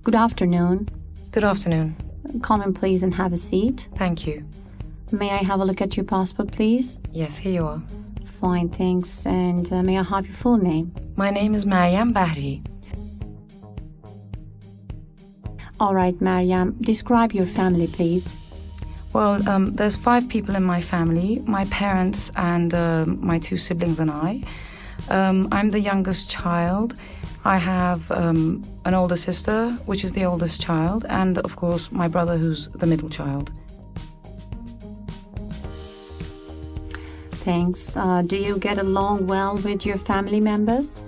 Good afternoon. Good afternoon. Come in, please, and have a seat. Thank you. May I have a look at your passport, please? Yes, here you are. Fine, thanks. And may I have your full name? My name is Maryam Bahri. All right, Maryam. Describe your family, please. Well, there's 5 people in my family, my parents and my 2 siblings and I. I'm the youngest child. I have an older sister, which is the oldest child, and of course my brother, who's the middle child. Thanks. Do you get along well with your family members?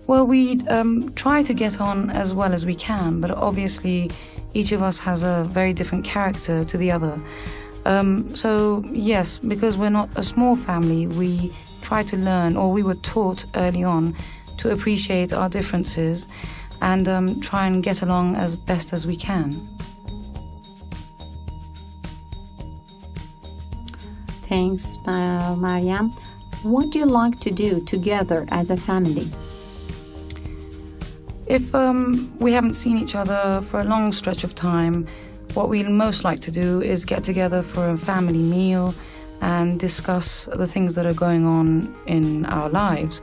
Well, we try to get on as well as we can, but obviously each of us has a very different character to the other. So yes, because we're not a small family, we try to learn, or we were taught early on, to appreciate our differences and try and get along as best as we can. Thanks, Maryam. What do you like to do together as a family? If we haven't seen each other for a long stretch of time, what we most like to do is get together for a family meal and discuss the things that are going on in our lives.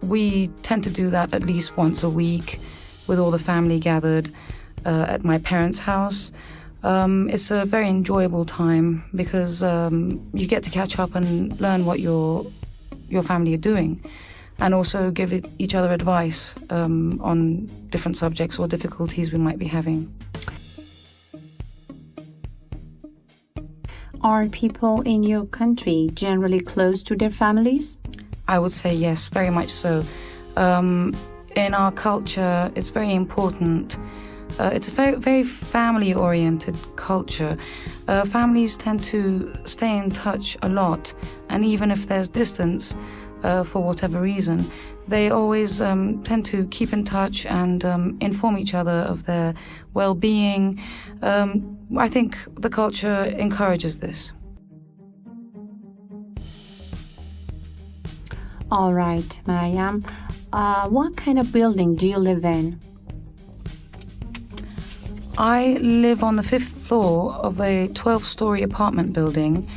We tend to do that at least once a week with all the family gathered at my parents' house. It's a very enjoyable time because you get to catch up and learn what your family are doing, and also give each other advice on different subjects or difficulties we might be having. Are people in your country generally close to their families? I would say yes, very much so. In our culture, it's very important. It's a very, very family-oriented culture. Families tend to stay in touch a lot, and even if there's distance, for whatever reason, they always tend to keep in touch and inform each other of their well-being. I think the culture encourages this. All right, Maryam. What kind of building do you live in? I live on the 5th floor of a 12-story apartment building.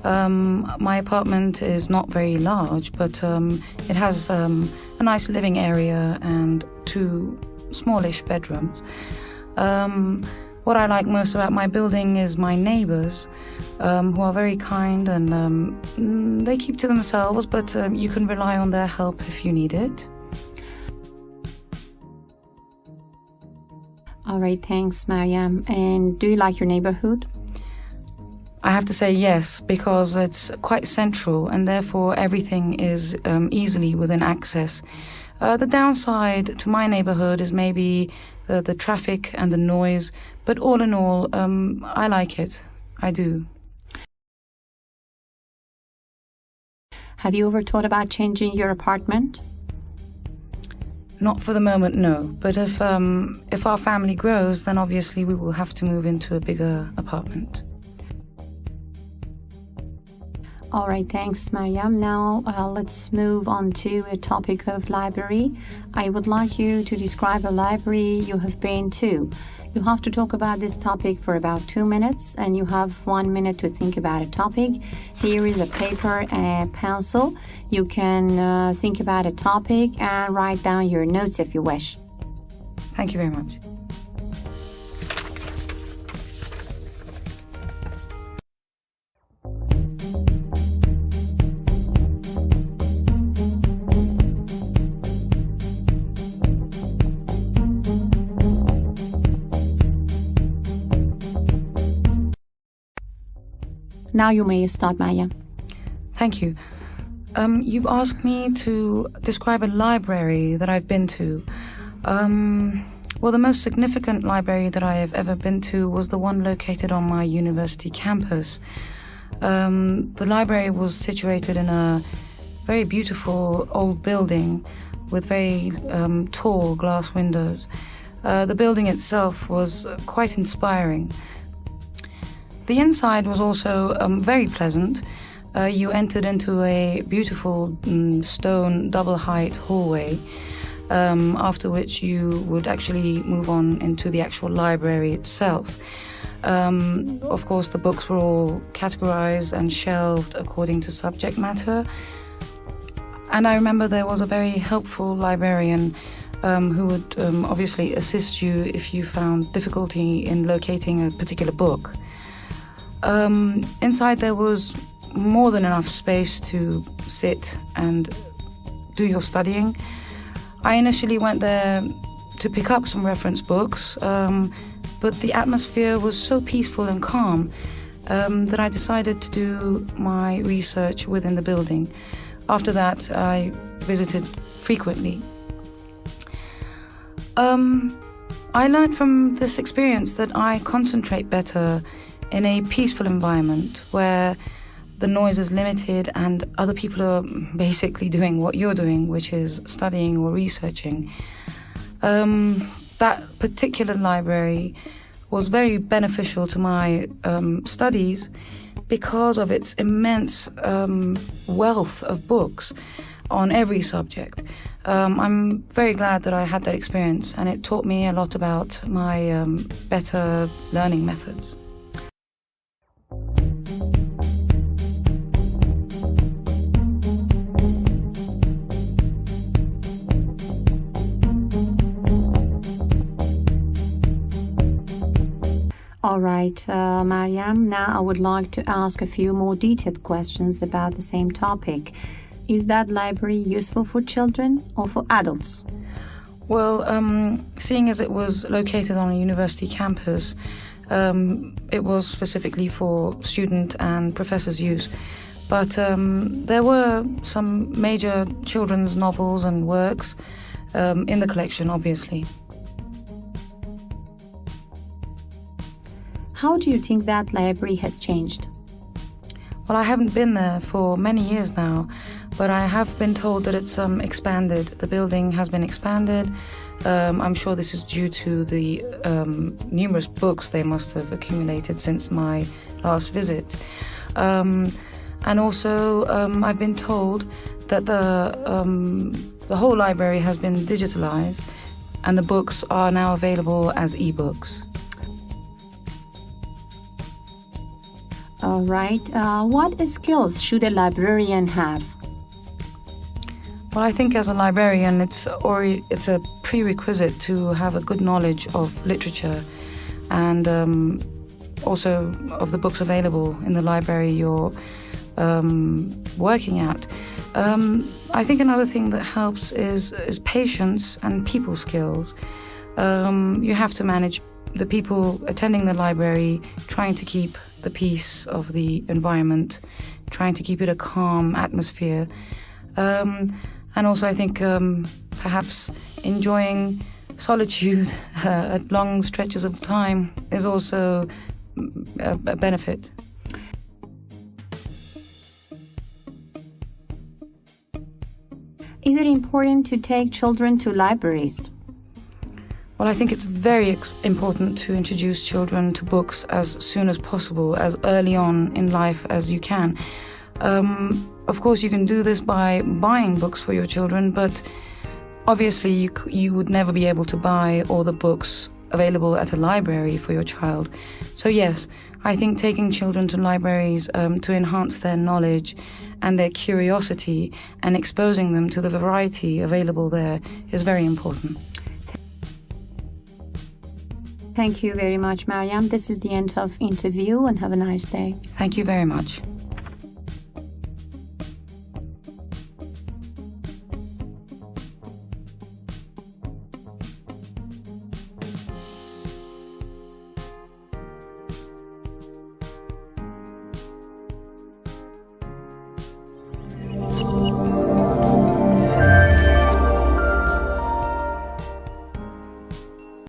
My apartment is not very large, but it has a nice living area and 2 smallish bedrooms. What I like most about my building is my neighbors, who are very kind, and they keep to themselves, but you can rely on their help if you need it. All right, thanks, Maryam. And do you like your neighborhood? I have to say yes, because it's quite central and therefore everything is easily within access. The downside to my neighborhood is maybe the traffic and the noise, but all in all, I like it. I do. Have you ever thought about changing your apartment? Not for the moment, no. But if our family grows, then obviously we will have to move into a bigger apartment. All right, thanks, Maryam. Now let's move on to a topic of library. I would like you to describe a library you have been to. You have to talk about this topic for about 2 minutes, and you have 1 minute to think about a topic. Here is a paper and a pencil. You can think about a topic and write down your notes if you wish. Thank you very much. Now you may start, Maya. Thank you. You've asked me to describe a library that I've been to. Well, the most significant library that I have ever been to was the one located on my university campus. The library was situated in a very beautiful old building with very tall glass windows. The building itself was quite inspiring. The inside was also very pleasant. You entered into a beautiful stone double-height hallway. after which you would actually move on into the actual library itself. Of course, the books were all categorized and shelved according to subject matter. And I remember there was a very helpful librarian who would obviously assist you if you found difficulty in locating a particular book. Inside there was more than enough space to sit and do your studying. I initially went there to pick up some reference books, but the atmosphere was so peaceful and calm that I decided to do my research within the building. After that, I visited frequently. I learned from this experience that I concentrate better in a peaceful environment where the noise is limited and other people are basically doing what you're doing, which is studying or researching. That particular library was very beneficial to my studies because of its immense wealth of books on every subject. I'm very glad that I had that experience, and it taught me a lot about my better learning methods. All right, Mariam, now I would like to ask a few more detailed questions about the same topic. Is that library useful for children or for adults? Well, seeing as it was located on a university campus, it was specifically for student and professors' use. But there were some major children's novels and works in the collection, obviously. How do you think that library has changed? Well, I haven't been there for many years now, but I have been told that it's expanded. The building has been expanded. I'm sure this is due to the numerous books they must have accumulated since my last visit. And also, I've been told that the whole library has been digitalized and the books are now available as e-books. All right. What skills should a librarian have? Well, I think as a librarian, it's a prerequisite to have a good knowledge of literature and also of the books available in the library you're working at. I think another thing that helps is patience and people skills. You have to manage the people attending the library, trying to keep the peace of the environment, trying to keep it a calm atmosphere. And also I think perhaps enjoying solitude at long stretches of time is also a benefit. Is it important to take children to libraries? Well, I think it's very important to introduce children to books as soon as possible, as early on in life as you can. Of course, you can do this by buying books for your children, but obviously you would never be able to buy all the books available at a library for your child. So yes, I think taking children to libraries to enhance their knowledge and their curiosity and exposing them to the variety available there is very important. Thank you very much, Mariam. This is the end of interview, and have a nice day. Thank you very much.